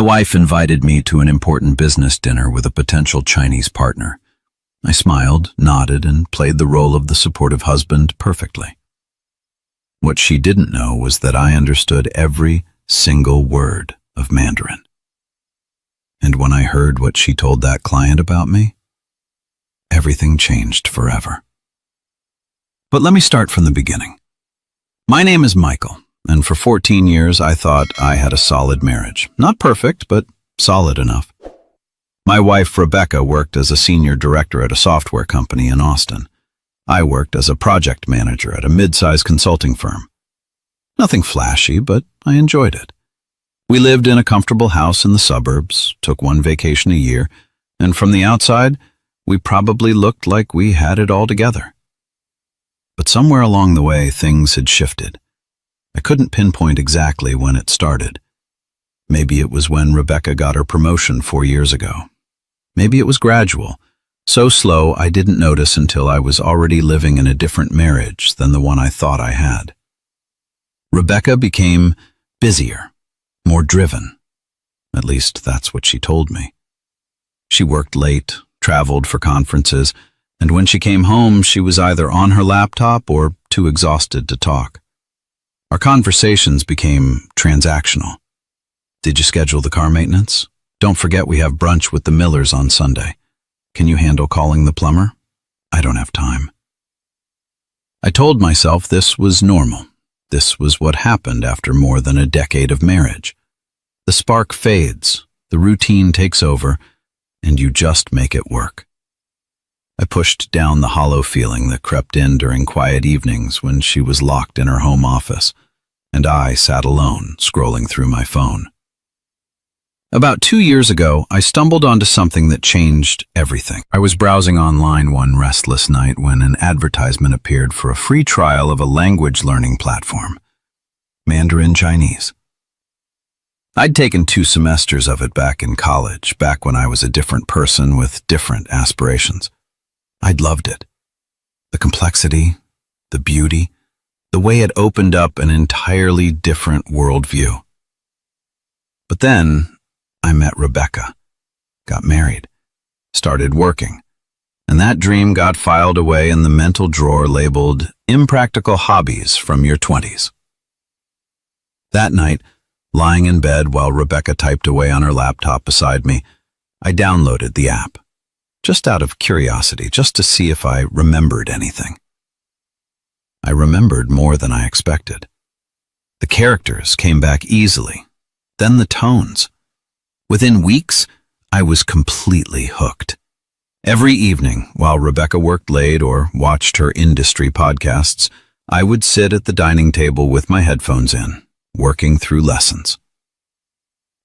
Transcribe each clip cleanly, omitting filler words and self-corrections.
wife invited me to an important business dinner with a potential Chinese partner. I smiled, nodded, and played the role of the supportive husband perfectly. What she didn't know was that I understood every single word of Mandarin. And when I heard what she told that client about me, everything changed forever. But let me start from the beginning. My name is Michael, and for 14 years I thought I had a solid marriage. Not perfect, but solid enough. My wife, Rebecca, worked as a senior director at a software company in Austin. I worked as a project manager at a mid-sized consulting firm. Nothing flashy, but I enjoyed it. We lived in a comfortable house in the suburbs, took one vacation a year, and from the outside, we probably looked like we had it all together. But somewhere along the way, things had shifted. I couldn't pinpoint exactly when it started. Maybe it was when Rebecca got her promotion 4 years ago. Maybe it was gradual, so slow I didn't notice until I was already living in a different marriage than the one I thought I had. Rebecca became busier, more driven. At least that's what she told me. She worked late, traveled for conferences, and when she came home, she was either on her laptop or too exhausted to talk. Our conversations became transactional. Did you schedule the car maintenance? Don't forget we have brunch with the Millers on Sunday. Can you handle calling the plumber? I don't have time. I told myself this was normal. This was what happened after more than a decade of marriage. The spark fades, the routine takes over, and you just make it work. I pushed down the hollow feeling that crept in during quiet evenings when she was locked in her home office, and I sat alone, scrolling through my phone. About 2 years ago, I stumbled onto something that changed everything. I was browsing online one restless night when an advertisement appeared for a free trial of a language learning platform, Mandarin Chinese. I'd taken 2 semesters of it back in college, back when I was a different person with different aspirations. I'd loved it. The complexity, the beauty, the way it opened up an entirely different worldview. But then, I met Rebecca, got married, started working, and that dream got filed away in the mental drawer labeled Impractical Hobbies from Your 20s. That night, lying in bed while Rebecca typed away on her laptop beside me, I downloaded the app, just out of curiosity, just to see if I remembered anything. I remembered more than I expected. The characters came back easily, then the tones. Within weeks, I was completely hooked. Every evening, while Rebecca worked late or watched her industry podcasts, I would sit at the dining table with my headphones in, working through lessons.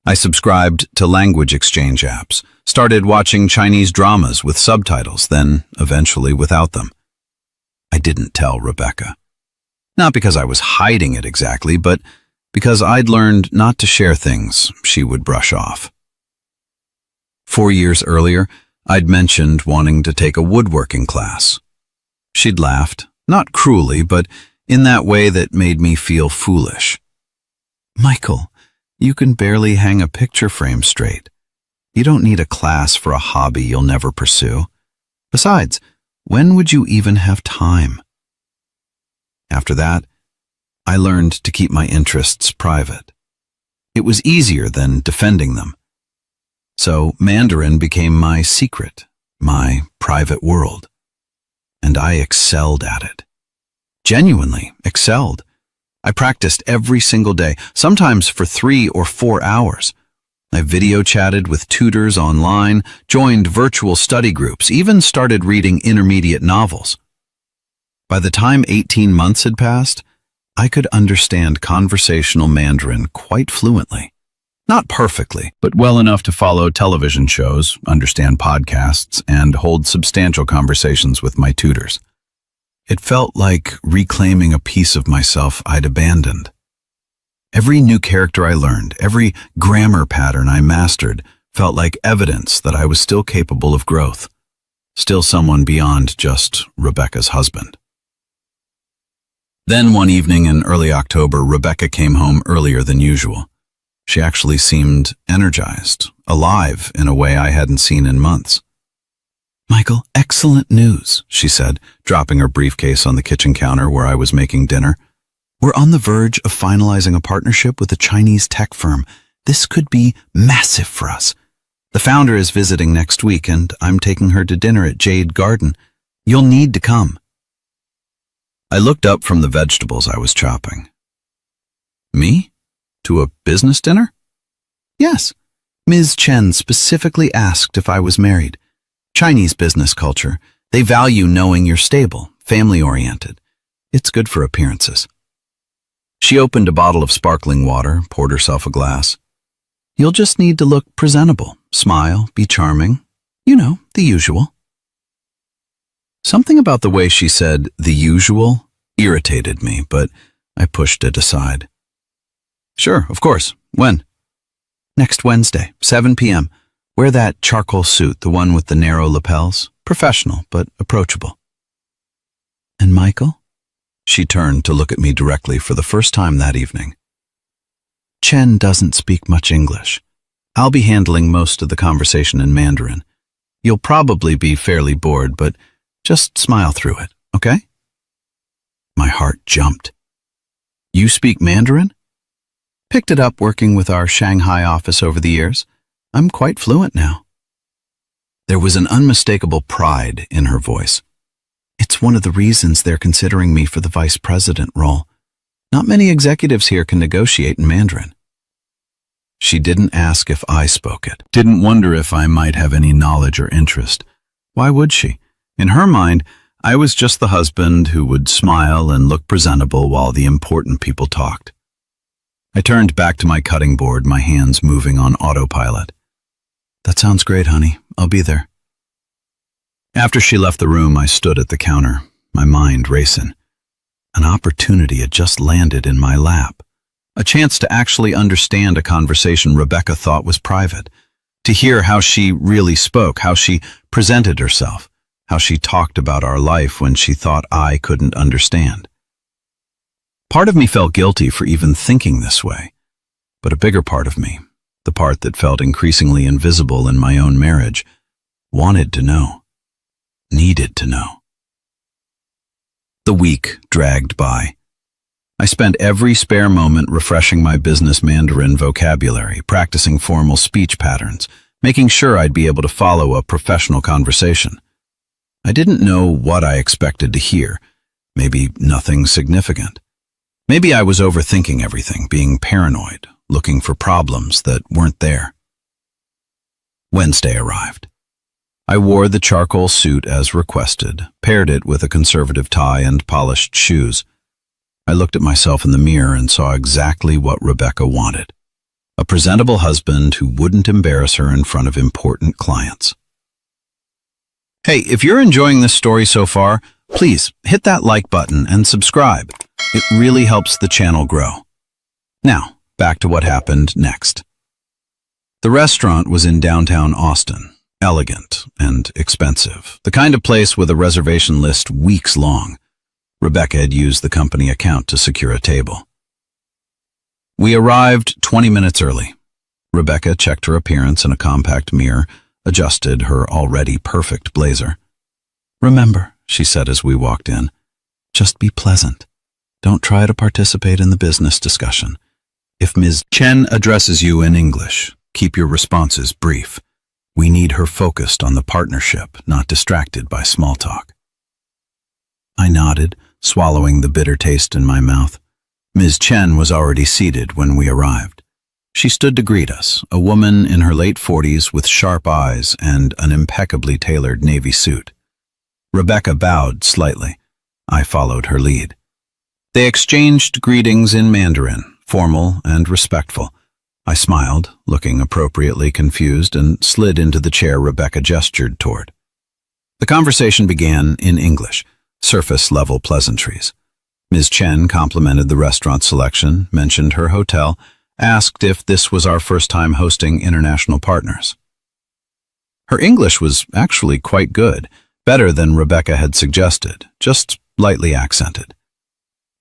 I subscribed to language exchange apps, started watching Chinese dramas with subtitles, then eventually without them. I didn't tell Rebecca. Not because I was hiding it exactly, but because I'd learned not to share things she would brush off. 4 years earlier, I'd mentioned wanting to take a woodworking class. She'd laughed, not cruelly, but in that way that made me feel foolish. Michael, you can barely hang a picture frame straight. You don't need a class for a hobby you'll never pursue. Besides, when would you even have time? After that, I learned to keep my interests private. It was easier than defending them. So Mandarin became my secret, my private world. And I excelled at it. Genuinely excelled. I practiced every single day, sometimes for 3 or 4 hours. I video chatted with tutors online, joined virtual study groups, even started reading intermediate novels. By the time 18 months had passed, I could understand conversational Mandarin quite fluently. Not perfectly, but well enough to follow television shows, understand podcasts, and hold substantial conversations with my tutors. It felt like reclaiming a piece of myself I'd abandoned. Every new character I learned, every grammar pattern I mastered, felt like evidence that I was still capable of growth, still someone beyond just Rebecca's husband. Then one evening in early October, Rebecca came home earlier than usual. She actually seemed energized, alive in a way I hadn't seen in months. "Michael, excellent news," she said, dropping her briefcase on the kitchen counter where I was making dinner. "We're on the verge of finalizing a partnership with a Chinese tech firm. This could be massive for us. The founder is visiting next week, and I'm taking her to dinner at Jade Garden. You'll need to come." I looked up from the vegetables I was chopping. "Me? To a business dinner?" "Yes. Ms. Chen specifically asked if I was married. Chinese business culture. They value knowing you're stable, family-oriented. It's good for appearances." She opened a bottle of sparkling water, poured herself a glass. "You'll just need to look presentable, smile, be charming. You know, the usual." Something about the way she said "the usual" irritated me, but I pushed it aside. "Sure, of course. When?" "Next Wednesday, 7 p.m. Wear that charcoal suit, the one with the narrow lapels. Professional, but approachable." "And Michael?" She turned to look at me directly for the first time that evening. "Chen doesn't speak much English. I'll be handling most of the conversation in Mandarin. You'll probably be fairly bored, but just smile through it, okay?" My heart jumped. "You speak Mandarin?" "Picked it up working with our Shanghai office over the years. I'm quite fluent now." There was an unmistakable pride in her voice. "It's one of the reasons they're considering me for the vice president role. Not many executives here can negotiate in Mandarin." She didn't ask if I spoke it, didn't wonder if I might have any knowledge or interest. Why would she? In her mind, I was just the husband who would smile and look presentable while the important people talked. I turned back to my cutting board, my hands moving on autopilot. "That sounds great, honey. I'll be there." After she left the room, I stood at the counter, my mind racing. An opportunity had just landed in my lap. A chance to actually understand a conversation Rebecca thought was private. To hear how she really spoke, how she presented herself, how she talked about our life when she thought I couldn't understand. Part of me felt guilty for even thinking this way, but a bigger part of me, the part that felt increasingly invisible in my own marriage, wanted to know, needed to know. The week dragged by. I spent every spare moment refreshing my business Mandarin vocabulary, practicing formal speech patterns, making sure I'd be able to follow a professional conversation. I didn't know what I expected to hear, maybe nothing significant. Maybe I was overthinking everything, being paranoid, looking for problems that weren't there. Wednesday arrived. I wore the charcoal suit as requested, paired it with a conservative tie and polished shoes. I looked at myself in the mirror and saw exactly what Rebecca wanted. A presentable husband who wouldn't embarrass her in front of important clients. Hey, if you're enjoying this story so far, please hit that like button and subscribe. It really helps the channel grow. Now, back to what happened next. The restaurant was in downtown Austin, elegant and expensive, the kind of place with a reservation list weeks long. Rebecca had used the company account to secure a table. We arrived 20 minutes early. Rebecca checked her appearance in a compact mirror, adjusted her already perfect blazer. "Remember," she said as we walked in, "just be pleasant. Don't try to participate in the business discussion. If Ms. Chen addresses you in English, keep your responses brief. We need her focused on the partnership, not distracted by small talk." I nodded, swallowing the bitter taste in my mouth. Ms. Chen was already seated when we arrived. She stood to greet us, a woman in her late 40s with sharp eyes and an impeccably tailored navy suit. Rebecca bowed slightly. I followed her lead. They exchanged greetings in Mandarin, formal and respectful. I smiled, looking appropriately confused, and slid into the chair Rebecca gestured toward. The conversation began in English, surface-level pleasantries. Ms. Chen complimented the restaurant selection, mentioned her hotel, asked if this was our first time hosting international partners. Her English was actually quite good, better than Rebecca had suggested, just lightly accented.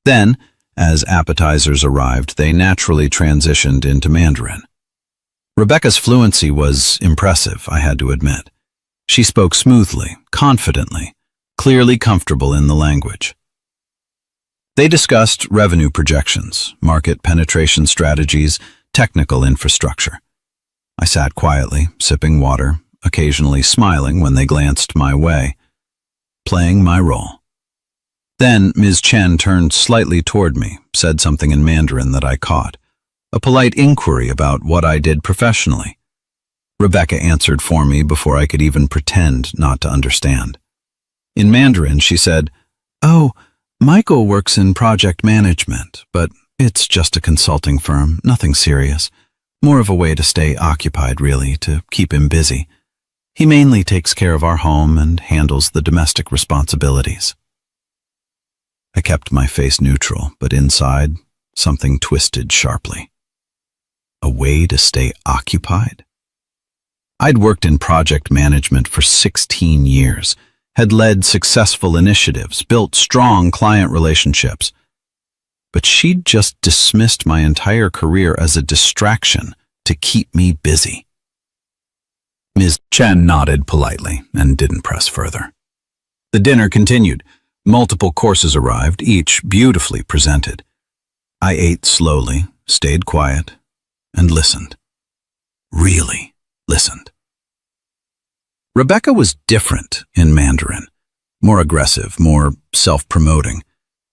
Then, As appetizers arrived, they naturally transitioned into Mandarin. Rebecca's fluency was impressive, I had to admit. She spoke smoothly, confidently, clearly comfortable in the language. They discussed revenue projections, market penetration strategies, technical infrastructure. I sat quietly, sipping water, occasionally smiling when they glanced my way, playing my role. Then Ms. Chen turned slightly toward me, said something in Mandarin that I caught, a polite inquiry about what I did professionally. Rebecca answered for me before I could even pretend not to understand. In Mandarin, she said, "Oh, Michael works in project management, but it's just a consulting firm, nothing serious. More of a way to stay occupied, really, to keep him busy. He mainly takes care of our home and handles the domestic responsibilities." I kept my face neutral, but inside, something twisted sharply. A way to stay occupied? I'd worked in project management for 16 years, had led successful initiatives, built strong client relationships. But she'd just dismissed my entire career as a distraction to keep me busy. Ms. Chen nodded politely and didn't press further. The dinner continued. Multiple courses arrived, each beautifully presented. I ate slowly, stayed quiet, and listened. Really listened. Rebecca was different in Mandarin, more aggressive, more self-promoting.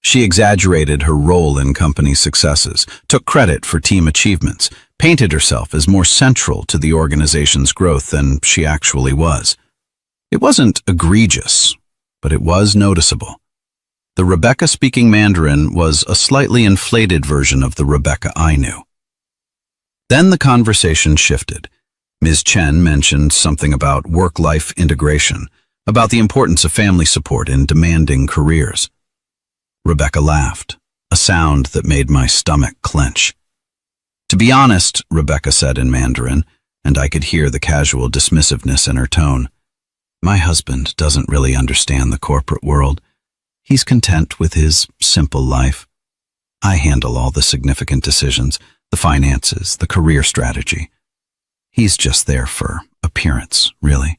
She exaggerated her role in company successes, took credit for team achievements, painted herself as more central to the organization's growth than she actually was. It wasn't egregious, but it was noticeable. The Rebecca speaking Mandarin was a slightly inflated version of the Rebecca I knew. Then the conversation shifted. Ms. Chen mentioned something about work-life integration, about the importance of family support in demanding careers. Rebecca laughed, a sound that made my stomach clench. "To be honest," Rebecca said in Mandarin, and I could hear the casual dismissiveness in her tone, "my husband doesn't really understand the corporate world. He's content with his simple life. I handle all the significant decisions, the finances, the career strategy. He's just there for appearance, really.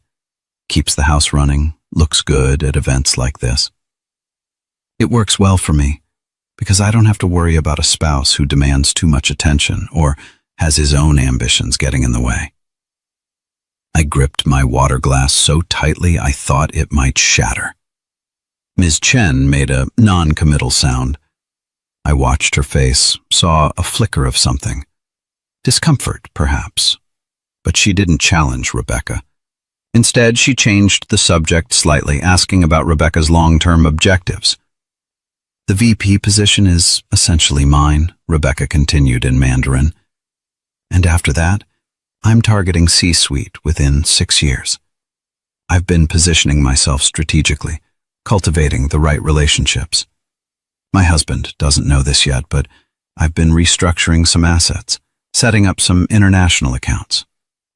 Keeps the house running, looks good at events like this. It works well for me, because I don't have to worry about a spouse who demands too much attention or has his own ambitions getting in the way." I gripped my water glass so tightly I thought it might shatter. Ms. Chen made a non-committal sound. I watched her face, saw a flicker of something. Discomfort, perhaps. But she didn't challenge Rebecca. Instead, she changed the subject slightly, asking about Rebecca's long-term objectives. "The VP position is essentially mine," Rebecca continued in Mandarin. "And after that, I'm targeting C-suite within 6 years. I've been positioning myself strategically, cultivating the right relationships. My husband doesn't know this yet, but I've been restructuring some assets, setting up some international accounts.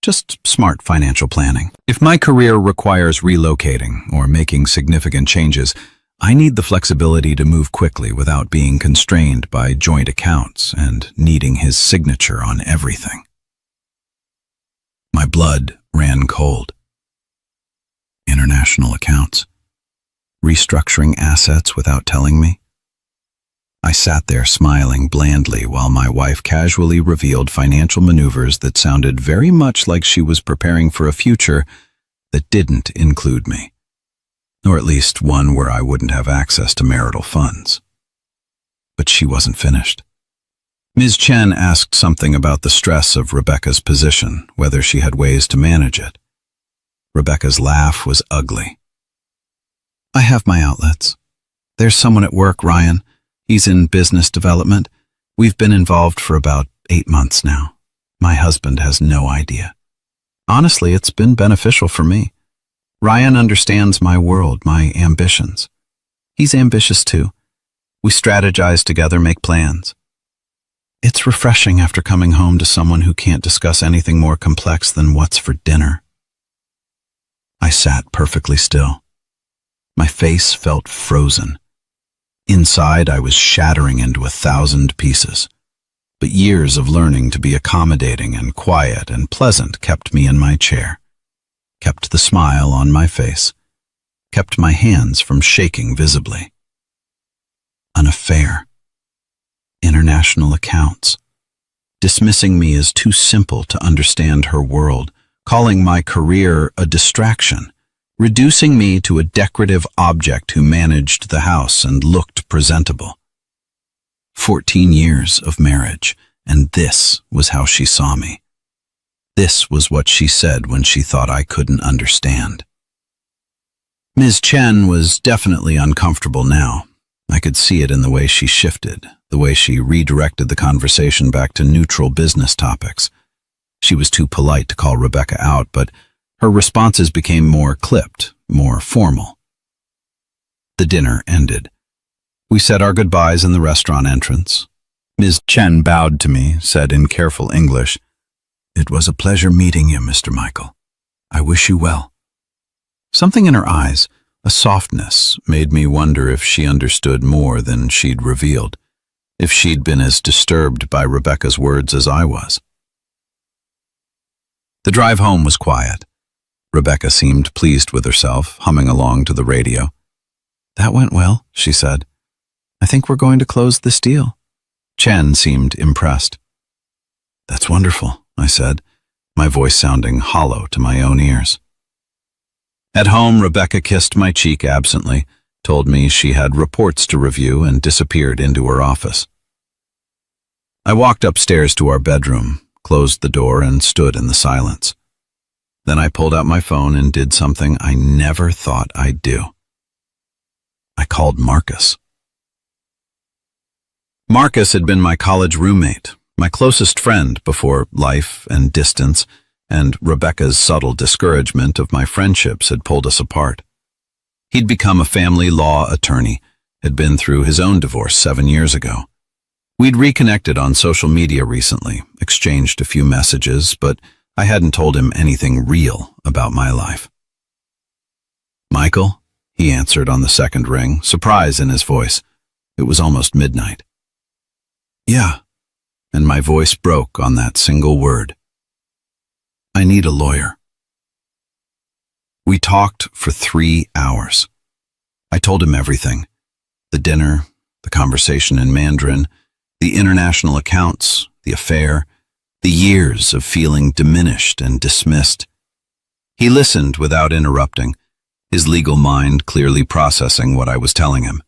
Just smart financial planning. If my career requires relocating or making significant changes, I need the flexibility to move quickly without being constrained by joint accounts and needing his signature on everything." My blood ran cold. International accounts. Restructuring assets without telling me? I sat there smiling blandly while my wife casually revealed financial maneuvers that sounded very much like she was preparing for a future that didn't include me, or at least one where I wouldn't have access to marital funds. But she wasn't finished. Ms. Chen asked something about the stress of Rebecca's position, whether she had ways to manage it. Rebecca's laugh was ugly. "I have my outlets. There's someone at work, Ryan. He's in business development. We've been involved for about 8 months now. My husband has no idea. Honestly, it's been beneficial for me. Ryan understands my world, my ambitions. He's ambitious too. We strategize together, make plans. It's refreshing after coming home to someone who can't discuss anything more complex than what's for dinner." I sat perfectly still. My face felt frozen. Inside, I was shattering into 1,000 pieces. But years of learning to be accommodating and quiet and pleasant kept me in my chair, kept the smile on my face, kept my hands from shaking visibly. An affair. International accounts. Dismissing me as too simple to understand her world, calling my career a distraction, reducing me to a decorative object who managed the house and looked presentable. 14 years of marriage, and this was how she saw me. This was what she said when she thought I couldn't understand. Ms. Chen was definitely uncomfortable now. I could see it in the way she shifted, the way she redirected the conversation back to neutral business topics. She was too polite to call Rebecca out, but her responses became more clipped, more formal. The dinner ended. We said our goodbyes in the restaurant entrance. Ms. Chen bowed to me, said in careful English, "It was a pleasure meeting you, Mr. Michael. I wish you well." Something in her eyes, a softness, made me wonder if she understood more than she'd revealed, if she'd been as disturbed by Rebecca's words as I was. The drive home was quiet. Rebecca seemed pleased with herself, humming along to the radio. "That went well," she said. "I think we're going to close this deal." Chen seemed impressed. "That's wonderful," I said, my voice sounding hollow to my own ears. At home, Rebecca kissed my cheek absently, told me she had reports to review, and disappeared into her office. I walked upstairs to our bedroom, closed the door, and stood in the silence. Then I pulled out my phone and did something I never thought I'd do. I called Marcus. Marcus had been my college roommate, my closest friend before life and distance and Rebecca's subtle discouragement of my friendships had pulled us apart. He'd become a family law attorney, had been through his own divorce 7 years ago. We'd reconnected on social media recently, exchanged a few messages, but I hadn't told him anything real about my life. "Michael?" he answered on the second ring, surprise in his voice. It was almost midnight. "Yeah," and my voice broke on that single word. "I need a lawyer." We talked for 3 hours. I told him everything. The dinner, the conversation in Mandarin, the international accounts, the affair, the years of feeling diminished and dismissed. He listened without interrupting, his legal mind clearly processing what I was telling him.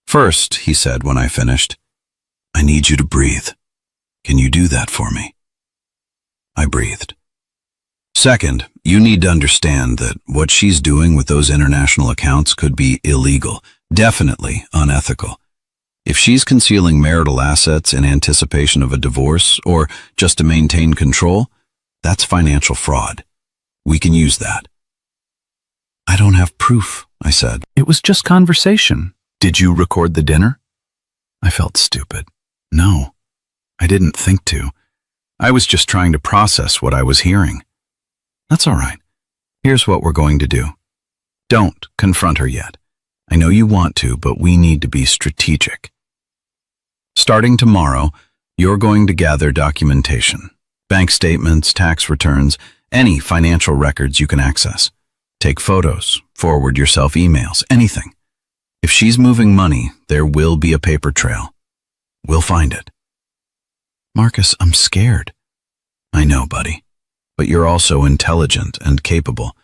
"First," he said when I finished, "I need you to breathe. Can you do that for me?" I breathed. "Second, you need to understand that what she's doing with those international accounts could be illegal, definitely unethical. If she's concealing marital assets in anticipation of a divorce or just to maintain control, that's financial fraud. We can use that." "I don't have proof," I said. "It was just conversation. Did you record the dinner?" I felt stupid. No, I didn't think to. I was just trying to process what I was hearing. "That's all right. Here's what we're going to do. Don't confront her yet. I know you want to, but we need to be strategic. Starting tomorrow, you're going to gather documentation, bank statements, tax returns, any financial records you can access. Take photos, forward yourself emails, anything. If she's moving money, there will be a paper trail. We'll find it." "Marcus, I'm scared." "I know, buddy. But you're also intelligent and capable,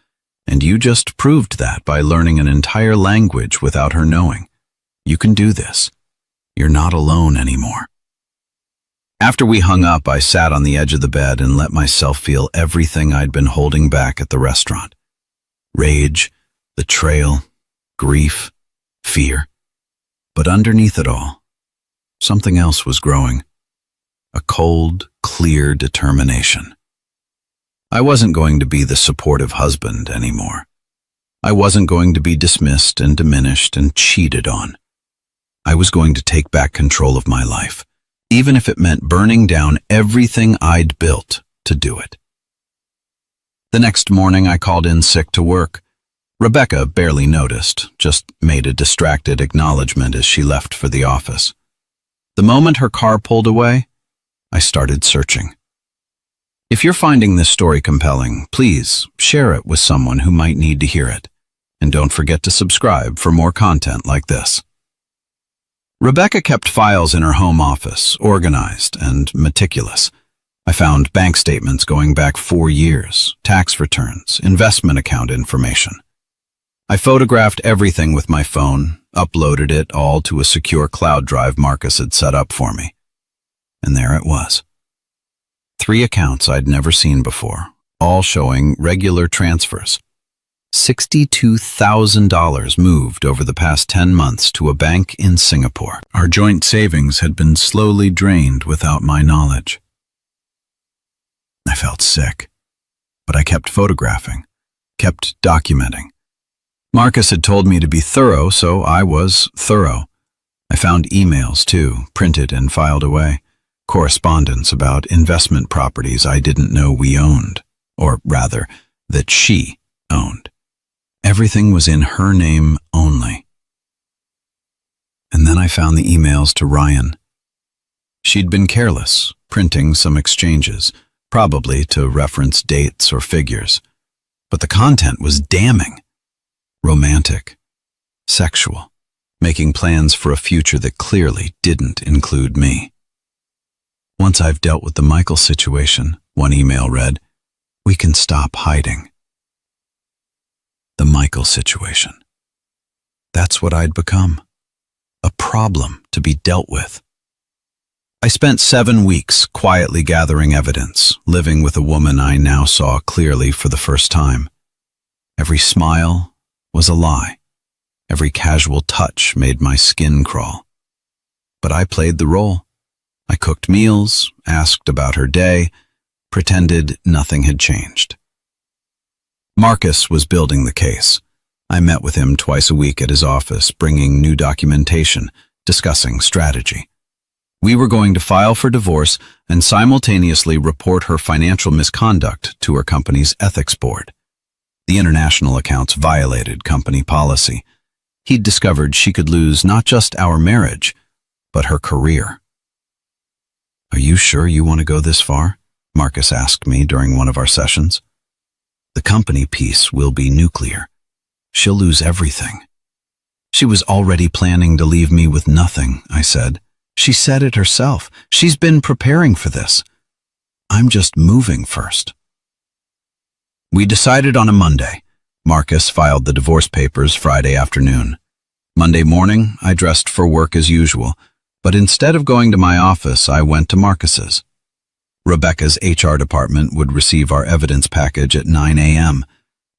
and you just proved that by learning an entire language without her knowing. You can do this. You're not alone anymore." After we hung up, I sat on the edge of the bed and let myself feel everything I'd been holding back at the restaurant. Rage, betrayal, grief, fear. But underneath it all, something else was growing. A cold, clear determination. I wasn't going to be the supportive husband anymore. I wasn't going to be dismissed and diminished and cheated on. I was going to take back control of my life, even if it meant burning down everything I'd built to do it. The next morning, I called in sick to work. Rebecca barely noticed, just made a distracted acknowledgement as she left for the office. The moment her car pulled away, I started searching. If you're finding this story compelling, please share it with someone who might need to hear it. And don't forget to subscribe for more content like this. Rebecca kept files in her home office, organized and meticulous. I found bank statements going back 4 years, tax returns, investment account information. I photographed everything with my phone, uploaded it all to a secure cloud drive Marcus had set up for me. And there it was. 3 accounts I'd never seen before, all showing regular transfers. $62,000 moved over the past 10 months to a bank in Singapore. Our joint savings had been slowly drained without my knowledge. I felt sick, but I kept photographing, kept documenting. Marcus had told me to be thorough, so I was thorough. I found emails, too, printed and filed away, correspondence about investment properties I didn't know we owned, or rather, that she owned. Everything was in her name only. And then I found the emails to Ryan. She'd been careless, printing some exchanges, probably to reference dates or figures. But the content was damning. Romantic, sexual, making plans for a future that clearly didn't include me. Once I've dealt with the Michael situation, one email read, we can stop hiding. The Michael situation. That's what I'd become. A problem to be dealt with. I spent 7 weeks quietly gathering evidence, living with a woman I now saw clearly for the first time. Every smile was a lie. Every casual touch made my skin crawl. But I played the role. I cooked meals, asked about her day, pretended nothing had changed. Marcus was building the case. I met with him twice a week at his office, bringing new documentation, discussing strategy. We were going to file for divorce and simultaneously report her financial misconduct to her company's ethics board. The international accounts violated company policy. He'd discovered she could lose not just our marriage, but her career. Are you sure you want to go this far? Marcus asked me during one of our sessions. The company piece will be nuclear. She'll lose everything. She was already planning to leave me with nothing, I said. She said it herself. She's been preparing for this. I'm just moving first. We decided on a Monday. Marcus filed the divorce papers Friday afternoon. Monday morning, I dressed for work as usual, but instead of going to my office, I went to Marcus's. Rebecca's HR department would receive our evidence package at 9 a.m.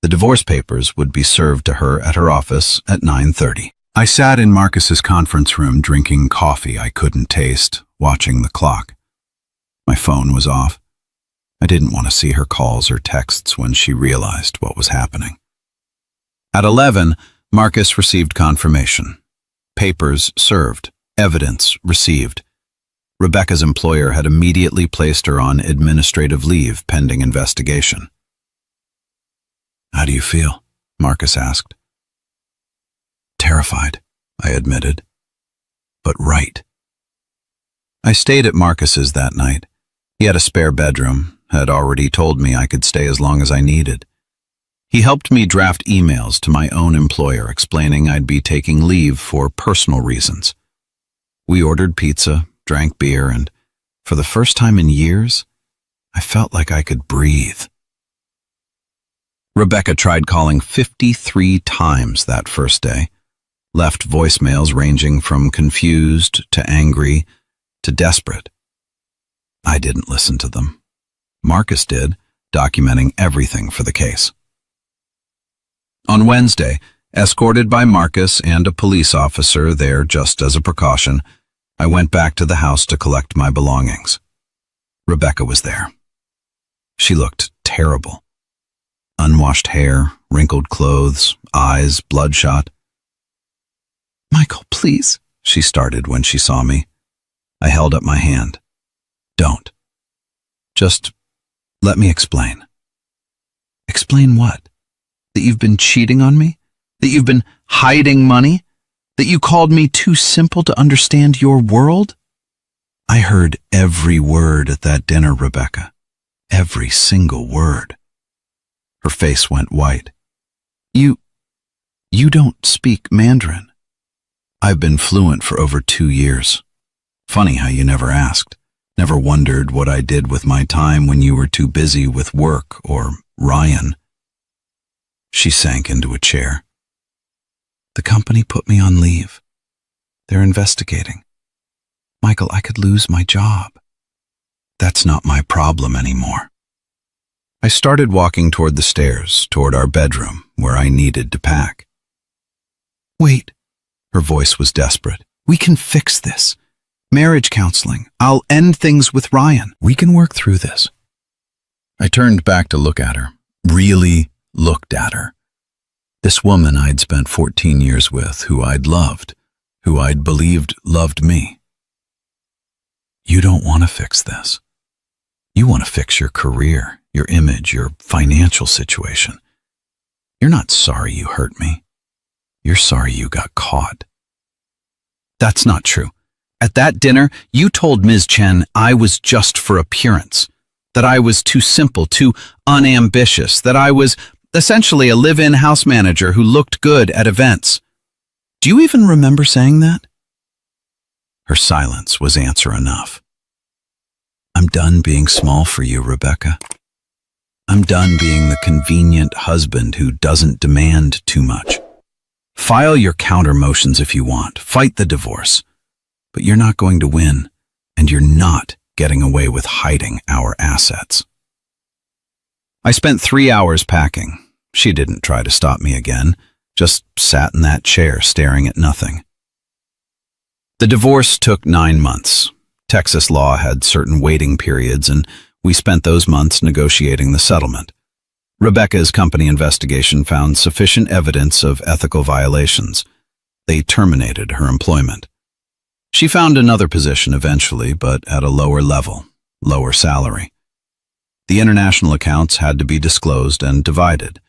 The divorce papers would be served to her at her office at 9:30. I sat in Marcus's conference room drinking coffee I couldn't taste, watching the clock. My phone was off. I didn't want to see her calls or texts when she realized what was happening. At 11, Marcus received confirmation. Papers served, evidence received. Rebecca's employer had immediately placed her on administrative leave pending investigation. How do you feel? Marcus asked. Terrified, I admitted. But right. I stayed at Marcus's that night. He had a spare bedroom, had already told me I could stay as long as I needed. He helped me draft emails to my own employer explaining I'd be taking leave for personal reasons. We ordered pizza, drank beer, and for the first time in years, I felt like I could breathe. Rebecca tried calling 53 times that first day, left voicemails ranging from confused to angry to desperate. I didn't listen to them. Marcus did, documenting everything for the case. On Wednesday, escorted by Marcus and a police officer there just as a precaution, I went back to the house to collect my belongings. Rebecca was there. She looked terrible. Unwashed hair, wrinkled clothes, eyes bloodshot. Michael, please, she started when she saw me. I held up my hand. Don't. Just let me explain. Explain what? That you've been cheating on me? That you've been hiding money? That you called me too simple to understand your world? I heard every word at that dinner, Rebecca. Every single word. Her face went white. You don't speak Mandarin. I've been fluent for over 2 years. Funny how you never asked. Never wondered what I did with my time when you were too busy with work or Ryan. She sank into a chair. The company put me on leave. They're investigating. Michael, I could lose my job. That's not my problem anymore. I started walking toward the stairs, toward our bedroom, where I needed to pack. Wait, her voice was desperate. We can fix this. Marriage counseling. I'll end things with Ryan. We can work through this. I turned back to look at her. Really looked at her. This woman I'd spent 14 years with, who I'd loved, who I'd believed loved me. You don't want to fix this. You want to fix your career, your image, your financial situation. You're not sorry you hurt me. You're sorry you got caught. That's not true. At that dinner, you told Ms. Chen I was just for appearance, that I was too simple, too unambitious, that I was essentially a live-in house manager who looked good at events. Do you even remember saying that? Her silence was answer enough. I'm done being small for you, Rebecca. I'm done being the convenient husband who doesn't demand too much. File your counter motions if you want. Fight the divorce. But you're not going to win, and you're not getting away with hiding our assets. I spent 3 hours packing. She didn't try to stop me again, just sat in that chair staring at nothing. The divorce took 9 months. Texas law had certain waiting periods, and we spent those months negotiating the settlement. Rebecca's company investigation found sufficient evidence of ethical violations. They terminated her employment. She found another position eventually, but at a lower level, lower salary. The international accounts had to be disclosed and divided.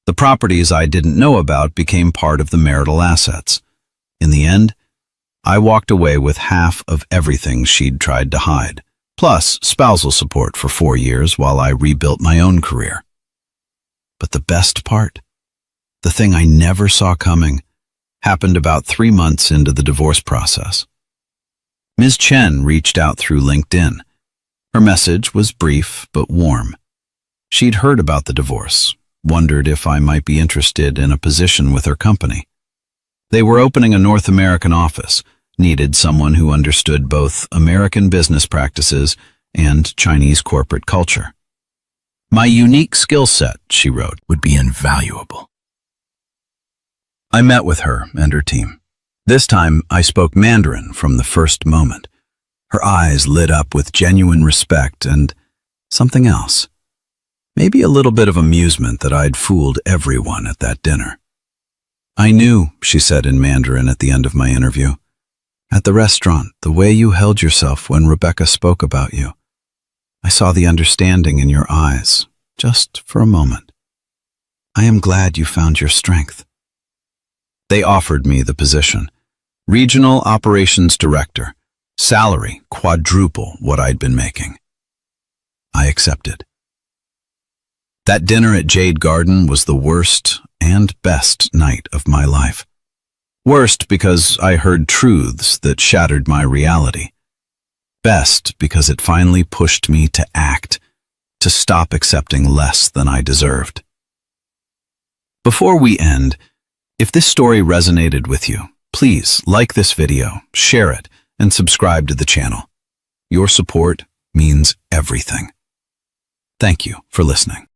The properties I didn't know about became part of the marital assets. In the end, I walked away with half of everything she'd tried to hide, plus spousal support for 4 years while I rebuilt my own career. But the best part, the thing I never saw coming, happened about 3 months into the divorce process. Ms. Chen reached out through LinkedIn. Her message was brief but warm. She'd heard about the divorce, wondered if I might be interested in a position with her company. They were opening a North American office, needed someone who understood both American business practices and Chinese corporate culture. My unique skill set, she wrote, would be invaluable. I met with her and her team. This time, I spoke Mandarin from the first moment. Her eyes lit up with genuine respect and something else. Maybe a little bit of amusement that I'd fooled everyone at that dinner. I knew, she said in Mandarin at the end of my interview. At the restaurant, the way you held yourself when Rebecca spoke about you. I saw the understanding in your eyes, just for a moment. I am glad you found your strength. They offered me the position. Regional Operations Director. Salary quadruple what I'd been making. I accepted. That dinner at Jade Garden was the worst and best night of my life. Worst because I heard truths that shattered my reality. Best because it finally pushed me to act, to stop accepting less than I deserved. Before we end, if this story resonated with you, please like this video, share it, and subscribe to the channel. Your support means everything. Thank you for listening.